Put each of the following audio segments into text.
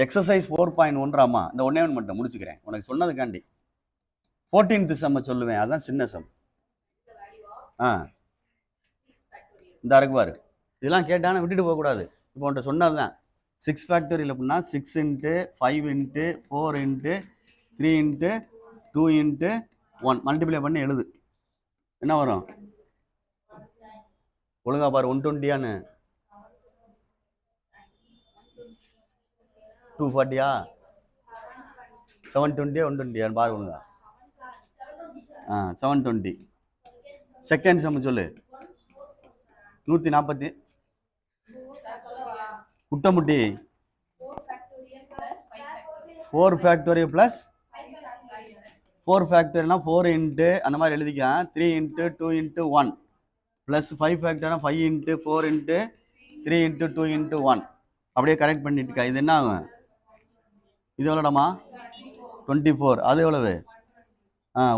Exercise 4.1 இந்த ஒன்னே ஒன்று மட்டும் முடிச்சுக்கிறேன் உனக்கு சொன்னதுக்காண்டி. 14th சம்ம சொல்லுவேன், அதான் சின்ன சம். இந்த இருக்குவாரு இதெல்லாம் கேட்டானே விட்டுட்டு போகக்கூடாது. இப்போ உன்ட்ட சொன்னதுதான் 6 ஃபேக்டோரியல் அப்படின்னா 6 into 5 into 4 into 3 into 2 into 1 multiply பண்ணி எழுது. என்ன வரும்? ஒழுங்கா பாரு. 120 240 720 120 பாரு ஒழுங்கா. 720. செகண்ட் சம் சொல்லு. 140 குட்டமுட்டி 4 ஃபேக்டோரியல் ப்ளஸ் 4 ஃபேக்டோரியல்னா 4 இன்ட்டு அந்த மாதிரி எழுதிக்க. 3 into 2 into 1 plus 5 ஃபேக்டர்னா 5 into 4 into 3 into 2 into 1 அப்படியே கரெக்ட் பண்ணிட்டுக்கா. இது என்ன ஆகும்? இது எவ்வளோடாமா? 24. அது எவ்வளவு?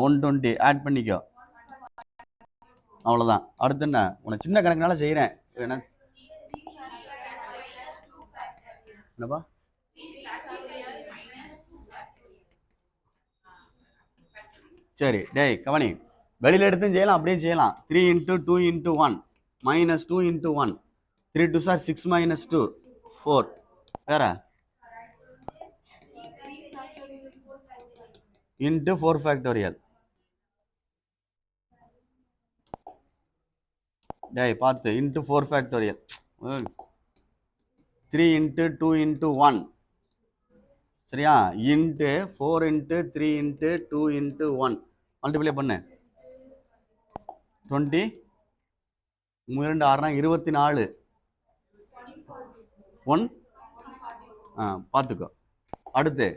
120 ஆட் பண்ணிக்கோ. அவ்வளோதான். அடுத்து என்ன? உனக்கு சின்ன கணக்குனால செய்கிறேன். என்னப்பா? சரி டேய் கவனி, வெளியில் எடுத்தும் செய்யலாம் அப்படியே செய்யலாம். 3 into 2 into 1 minus 2 into 1 3 2 sir 6 minus 2 4 வேற இன்ட்டு 4 ஃபேக்டோரியல். டேய் பார்த்து இன்ட்டு 4 ஃபேக்டோரியல் 3 இன்ட்டு 2 இன்ட்டு 1 சரியா into 4 into 3 into 2 into 1 multiply பண்ணு. 20 2 6 24 1 பார்த்துக்கோ. அடுத்து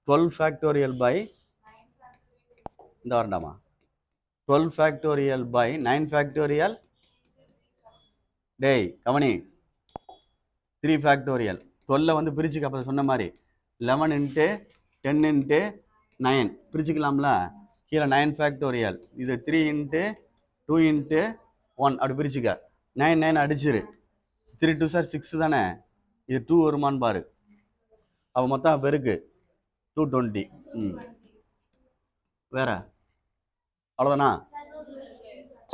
12 ஃபேக்டோரியல் பை இந்த வரண்டாமா 12 ஃபேக்டோரியல் பை 9 ஃபேக்டோரியல். டேய் கவனி 3 ஃபேக்டோரியல் 12 வந்து பிரிச்சுக்க. அப்போ சொன்ன மாதிரி 11 இன்ட்டு 10 இன்ட்டு 9 பிரிச்சுக்கலாம்ல. கீழே 9 ஃபேக்டோரியல். இது 3 இன்ட்டு 2 இன்ட்டு 1 அப்படி பிரிச்சுக்க. 9 9 அடிச்சிரு. 3 2 சார் 6 தானே. இது 2 வருமானு பாரு. அப்போ மொத்தம் பெருக்கு 220. வேற அவ்வளோதானா?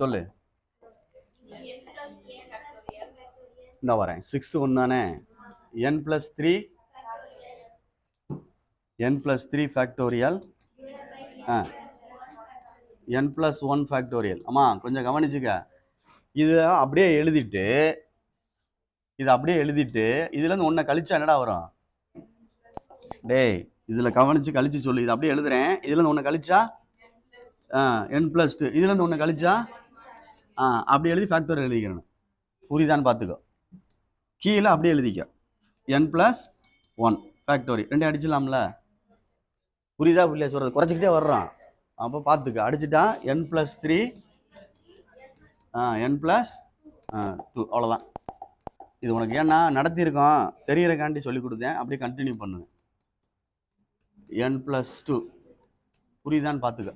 சொல்லு. இந்த வரேன் 6th 1 தானே. n + 3 factorial n + 1 factorial. ஆமாம் கொஞ்சம் கவனிச்சுக்க. இதை அப்படியே எழுதிட்டு இதுலேருந்து ஒன்றை கழிச்சா என்னடா வரும்? டேய் இதில் கவனிச்சு கழிச்சு சொல்லு. இது அப்படியே எழுதுறேன். இதுலேருந்து ஒன்று கழிச்சா n + 2 இதுலேருந்து ஒன்று கழிச்சா அப்படி எழுதி ஃபேக்டோரியல் எழுதிக்கணும். புரியுதான்னு பார்த்துக்கோ. கீழே அப்படியே எழுதிக்க n + 1 ஃபேக்டோரியல். ரெண்டையும் அடிச்சிடலாம்ல. புரியுதா புரியல சொல்கிறது? குறைச்சிக்கிட்டே வர்றோம். அப்போ பார்த்துக்க. அடிச்சுட்டா n + 3 n + 2 அவ்வளோதான். இது உனக்கு ஏன்னா நடத்தியிருக்கோம் தெரியறக்காண்டி சொல்லி கொடுத்தேன். அப்படியே கண்டினியூ பண்ணுங்க. n + 2 புரியுதான்னு பார்த்துக்க.